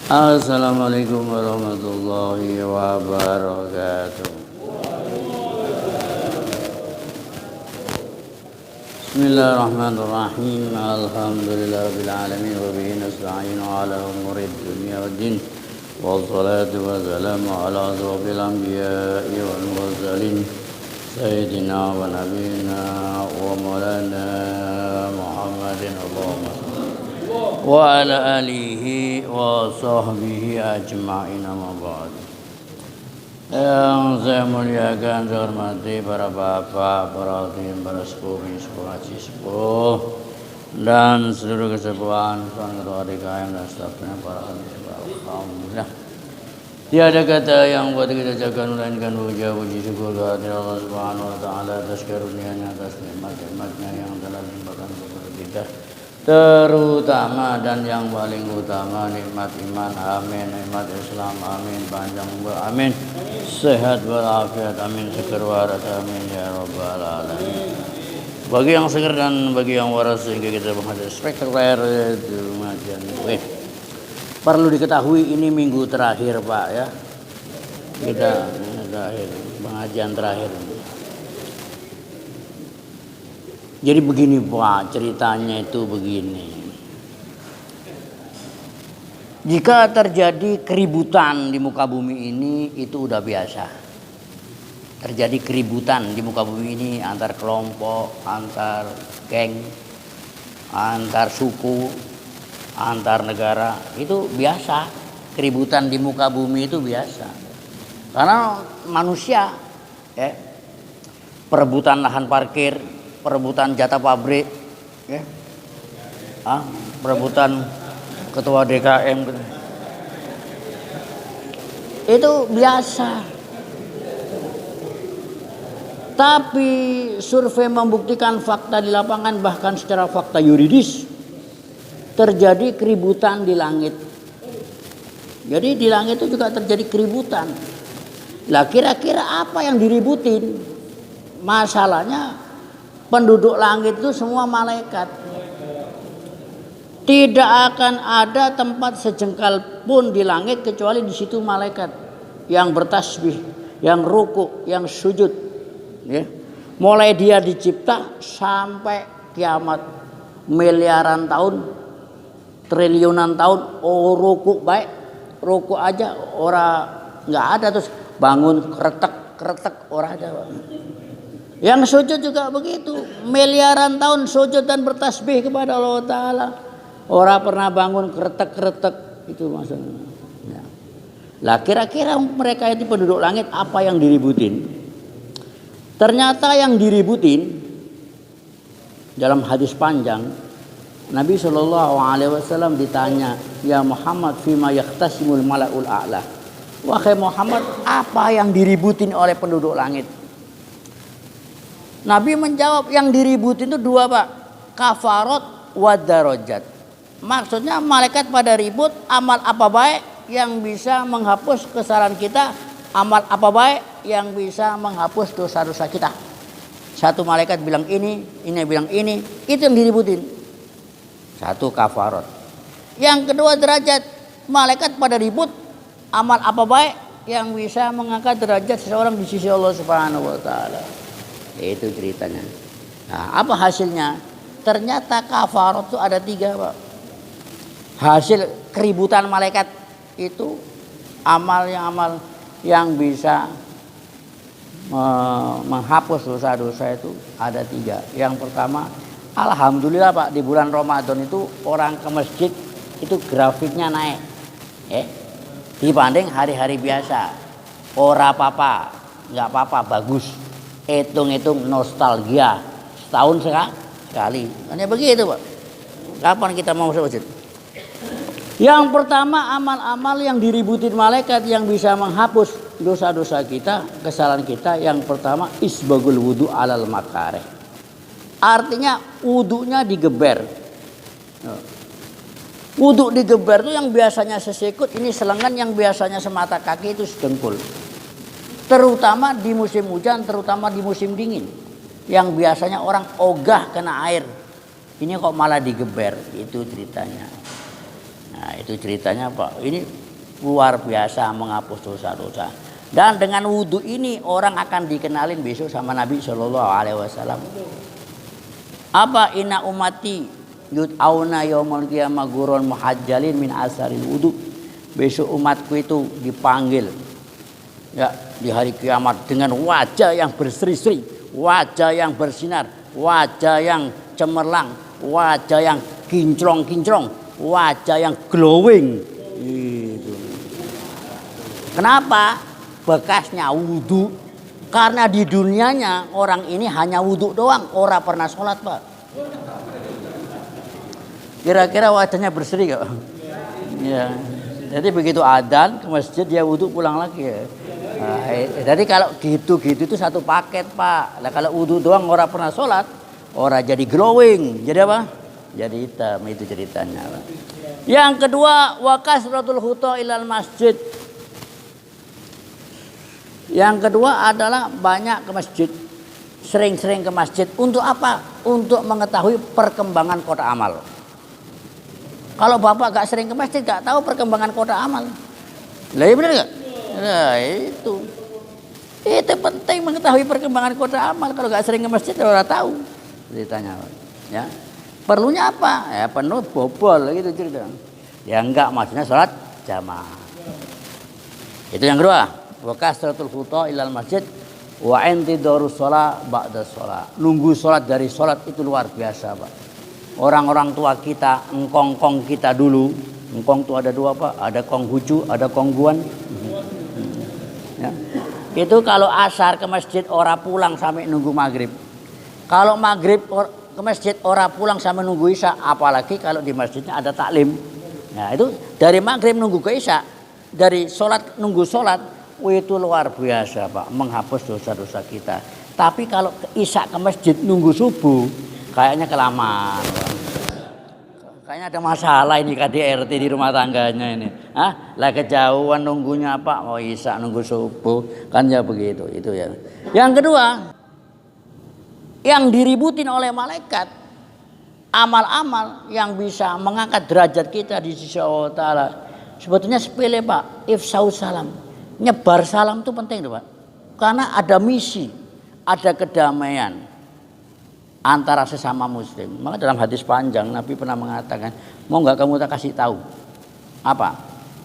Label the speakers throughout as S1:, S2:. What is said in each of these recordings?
S1: Assalamualaikum warahmatullahi wabarakatuh. Bismillahirrahmanirrahim. Alhamdulillahirabbil alamin wa bihi nasta'inu ala umurid dunya waddin. Wassalatu wassalamu ala asyrofil anbiya'i wal mursalin sayyidina wa nabiyina wa maulana Muhammadin Allahumma wa ala alihi wa sahbihi ajma'in, amma ba'd. Yang saya muliakan, saya hormati para bapak, para hadirin, para sepuh, haji sepuh, dan seluruh kesepuhan, ketua DKM dan stafnya, para hadirin. Alhamdulillah. Tiada kata yang buat kita jaga melainkan puji syukur kehadirat Allah Subhanahu wa taala atas karunia-Nya, atas nikmat-nikmatnya yang telah limpahkan kepada kita, terutama dan yang paling utama nikmat iman, amin, nikmat Islam, amin, panjang umur, amin, sehat walafiat, amin, seger waras, amin ya rabbal alamin. Bagi yang seger dan bagi yang waras sehingga kita menghadap spektakuler itu pengajian. Perlu diketahui ini minggu terakhir Pak ya, kita terakhir pengajian terakhir. Jadi begini Pak, ceritanya itu begini. Jika terjadi keributan di muka bumi ini, itu udah biasa. Terjadi keributan di muka bumi ini antar kelompok, antar geng, antar suku, antar negara, itu biasa. Keributan di muka bumi itu biasa. Karena manusia perebutan lahan parkir, perebutan jatah pabrik, perebutan ketua DKM, itu biasa. Tapi survei membuktikan fakta di lapangan, bahkan secara fakta yuridis, terjadi keributan di langit. Jadi di langit itu juga terjadi keributan. Lah kira-kira apa yang diributin? Masalahnya penduduk langit itu semua malaikat. Tidak akan ada tempat sejengkal pun di langit kecuali di situ malaikat yang bertasbih, yang ruku, yang sujud. Mulai dia dicipta sampai kiamat, miliaran tahun, triliunan tahun, ruku baik, ruku aja orang nggak ada, terus bangun kretek orang ada. Yang sujud juga begitu, miliaran tahun sujud dan bertasbih kepada Allah Ta'ala. Orang pernah bangun kretek itu maksudnya. Ya. Lah kira-kira mereka itu penduduk langit apa yang diributin? Ternyata yang diributin dalam hadis panjang, Nabi SAW ditanya, ya Muhammad fima yaktasimul mala'ul a'la. Wahai Muhammad, apa yang diributin oleh penduduk langit? Nabi menjawab, yang diributin itu dua Pak, kafarot wa darajat. Maksudnya malaikat pada ribut amal apa baik yang bisa menghapus kesalahan kita, amal apa baik yang bisa menghapus dosa-dosa kita. Satu malaikat bilang ini bilang ini, itu yang diributin. Satu kafarot. Yang kedua derajat, malaikat pada ribut amal apa baik yang bisa mengangkat derajat seseorang di sisi Allah Subhanahu wa taala. Itu ceritanya. Nah, apa hasilnya? Ternyata kafarot itu ada 3 Pak. Hasil keributan malaikat itu amal yang bisa menghapus dosa-dosa itu ada 3. Yang pertama, alhamdulillah Pak, di bulan Ramadan itu orang ke masjid itu grafiknya naik, dibanding hari-hari biasa. Ora apa-apa, nggak apa-apa, bagus. Hitung-hitung nostalgia, setahun sekali. Hanya begitu Pak. Kapan kita mau masjid? Yang pertama, amal-amal yang diributin malaikat yang bisa menghapus dosa-dosa kita, kesalahan kita. Yang pertama, isbagul wudu alal makareh. Artinya wudunya digeber. Wudu digeber itu yang biasanya sesikut, ini selengan yang biasanya semata kaki itu sedengkul. Terutama di musim hujan, terutama di musim dingin. Yang biasanya orang ogah kena air. Ini kok malah digeber, itu ceritanya. Nah, itu ceritanya Pak. Ini luar biasa menghapus dosa-dosa. Dan dengan wudhu ini orang akan dikenalin besok sama Nabi Shallallahu Alaihi Wasallam. Apa inna umati yud'auna yaumul qiyamah gurun muhajjalin min asaril wudhu. Besok umatku itu dipanggil ya di hari kiamat dengan wajah yang berseri-seri, wajah yang bersinar, wajah yang cemerlang, wajah yang kinclong-kinclong, wajah yang glowing. Gitu. Kenapa? Bekasnya wudhu. Karena di dunianya orang ini hanya wudhu doang, orang pernah sholat Pak. Kira-kira wajahnya berseri gak? Ya. Jadi begitu adzan ke masjid dia wudhu pulang lagi ya. Nah, jadi kalau gitu-gitu itu satu paket Pak. Nah, kalau wudhu doang orang pernah sholat, orang jadi glowing. Jadi apa? Jadi hitam, itu ceritanya Pak. Yang kedua, wa kasratul khuta ilal masjid. Yang kedua adalah banyak ke masjid, sering-sering ke masjid. Untuk apa? Untuk mengetahui perkembangan kota amal. Kalau bapak gak sering ke masjid, gak tahu perkembangan kota amal. Lah iya benar gak? Nah itu penting mengetahui perkembangan kota amal. Kalau gak sering ke masjid, orang tahu ceritanya. Ya, perlunya apa? Ya penuh bobol gitu cerita. Ya enggak, maksudnya sholat jamaah. Itu yang kedua. Wa kasratul khuta ilal masjid wa intidharus shalah ba'da shalah. Nunggu salat dari salat itu luar biasa, Pak. Orang-orang tua kita, engkong-kong kita dulu, engkong itu ada dua, Pak. Ada konghucu, ada kongguan. Ya. Itu kalau asar ke masjid orang pulang sampai nunggu maghrib. Kalau maghrib ke masjid orang pulang sampai nunggu isya, apalagi kalau di masjidnya ada taklim. Nah, itu dari maghrib nunggu ke isya, dari salat nunggu salat. Itu luar biasa Pak, menghapus dosa-dosa kita. Tapi kalau isya ke masjid nunggu subuh, kayaknya kelamaan. Kayaknya ada masalah ini KDRT di rumah tangganya ini. Hah? Lah kejauhan nunggunya Pak, mau isya nunggu subuh, kan ya begitu itu ya. Yang kedua, yang diributin oleh malaikat, amal-amal yang bisa mengangkat derajat kita di sisi Allah Ta'ala. Sebetulnya sepele Pak, ifsaus salam. Nyebar salam itu penting Pak. Karena ada misi, ada kedamaian antara sesama muslim. Maka dalam hadis panjang Nabi pernah mengatakan, mau nggak kamu tak kasih tahu apa?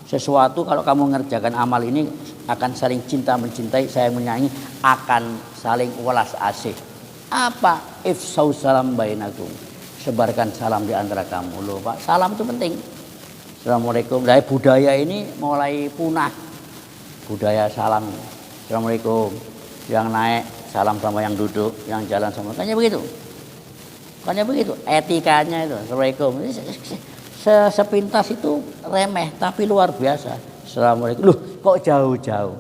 S1: Sesuatu kalau kamu ngerjakan amal ini akan saling cinta mencintai, sayang menyayangi, akan saling welas asih. Apa? Ifsaus salam bainakum. Sebarkan salam di antara kamu. Loh Pak, salam itu penting. Assalamualaikum. Dari budaya ini mulai punah. Budaya salam, assalamualaikum, yang naik salam sama yang duduk, yang jalan sama, kayaknya begitu, etikanya itu, assalamualaikum. Sepintas itu remeh, tapi luar biasa. Assalamualaikum, loh kok jauh-jauh.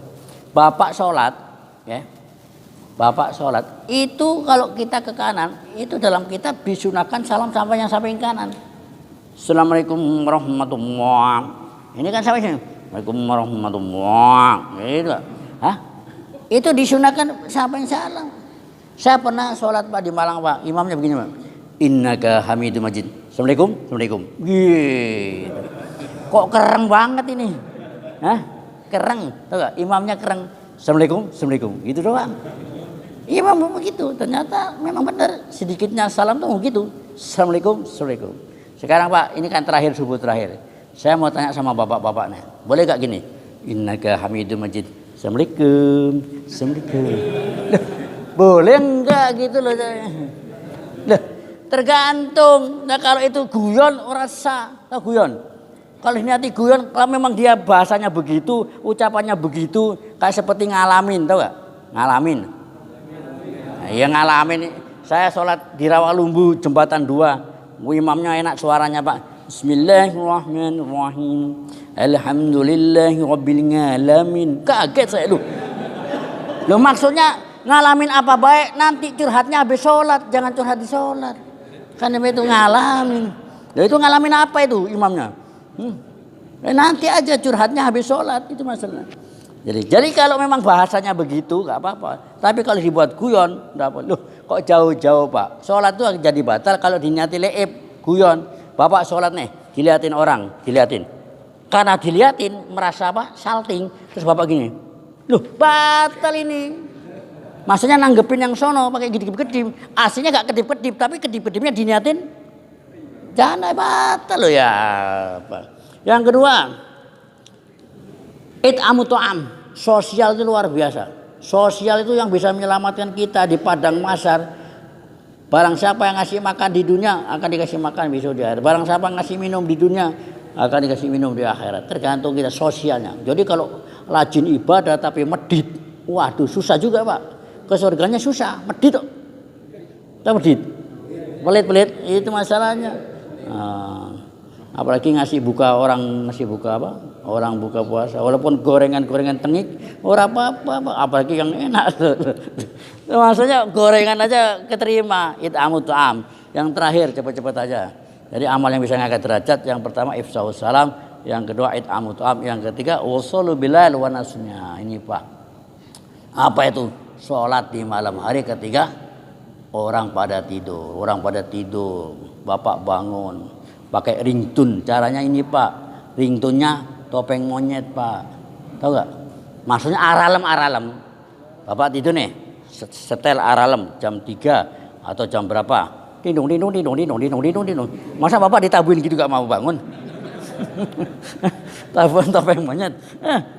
S1: Bapak sholat, ya, bapak sholat, itu kalau kita ke kanan, itu dalam kitab disunahkan salam sampai yang samping kanan. Assalamualaikum warahmatullahi. Ini kan sampai sini. Assalamualaikum warahmatullahi gitu. Hah? Itu disunahkan sampai salam. Saya pernah sholat Pak di Malang Pak, imamnya begini Pak. Innaka hamidum majid. Assalamualaikum. Gitu. Kok kereng banget ini? Hah? Kereng, tahu gak? Imamnya kereng. Assalamualaikum. Gitu doang. Imam begitu. Ternyata memang benar. Sedikitnya salam tuh begitu. Assalamualaikum. Sekarang Pak, ini kan terakhir subuh terakhir. Saya mau tanya sama bapak-bapaknya, boleh gak gini? Innaka hamidum majid. Assalamualaikum. Boleh enggak gitu loh. Loh, tergantung. Nah kalau itu guyon orang sah, tahu guyon. Kalau niati guyon, kalau memang dia bahasanya begitu, ucapannya begitu, kayak seperti ngalamin, tahu gak? Ngalamin. Nah, ya ngalamin. Saya sholat di Rawalumbu jembatan 2. Imamnya enak suaranya Pak. Bismillahirrahmanirrahim. Alhamdulillahi rabbil alamin. Kaget saya lu. Loh maksudnya ngalamin apa baik? Nanti curhatnya habis sholat. Jangan curhat di sholat. Kan itu ngalamin. Loh itu ngalamin apa itu imamnya? Nanti aja curhatnya habis sholat. Itu masalah. Jadi kalau memang bahasanya begitu gak apa-apa. Tapi kalau dibuat guyon, gak apa. Loh kok jauh-jauh Pak? Sholat itu jadi batal kalau diniati leib, guyon. Bapak sholat nih, diliatin orang, diliatin. Karena diliatin merasa apa? Salting. Terus bapak gini, loh batal ini. Maksudnya nanggepin yang sono pakai kedip-kedip. Aslinya gak kedip-kedip, tapi kedip-kedipnya diniatin. Jangan batal loh ya. Yang kedua, it'amu ta'am. Sosial itu luar biasa. Sosial itu yang bisa menyelamatkan kita di padang mahsyar. Barang siapa yang ngasih makan di dunia akan dikasih makan besok di akhirat. Barang siapa yang ngasih minum di dunia akan dikasih minum di akhirat. Tergantung kita sosialnya. Jadi kalau rajin ibadah tapi medit, waduh susah juga Pak. Ke surganya susah, medit kok. Tahu medit? Pelit-pelit itu masalahnya. Apalagi ngasih buka orang, ngasih buka apa? Orang buka puasa, walaupun gorengan-gorengan tengik, ora apa-apa, apalagi yang enak. Maksudnya gorengan aja keterima, it'amu ta'am. Yang terakhir cepat-cepat aja. Jadi amal yang bisa ngangkat derajat, yang pertama ifsha'us salam, yang kedua it'amu ta'am, yang ketiga wassalu bilal wa nasnya. Ini Pak. Apa itu? Sholat di malam hari ketika orang pada tidur, bapak bangun, pakai ringtone. Caranya ini Pak, ringtone-nya topeng monyet Pak, tahu gak? Maksudnya aralem. Bapak tidur nih, setel aralem jam 3 atau jam berapa? Dindung. Masa bapak ditabuin gitu gak mau bangun? Tabuan topeng monyet,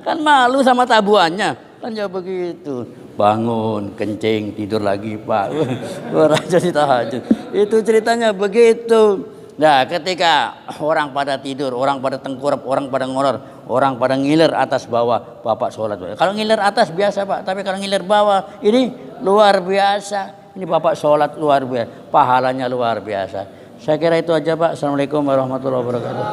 S1: kan malu sama tabuannya, kan ya begitu. Bangun, kencing, tidur lagi Pak. Raja di tahajud. Itu ceritanya begitu. Nah, ketika orang pada tidur, orang pada tengkurap, orang pada ngoror, orang pada ngiler atas bawah, bapak sholat. Kalau ngiler atas biasa Pak, tapi kalau ngiler bawah ini luar biasa. Ini bapak sholat luar biasa, pahalanya luar biasa. Saya kira itu aja Pak. Assalamualaikum warahmatullahi wabarakatuh.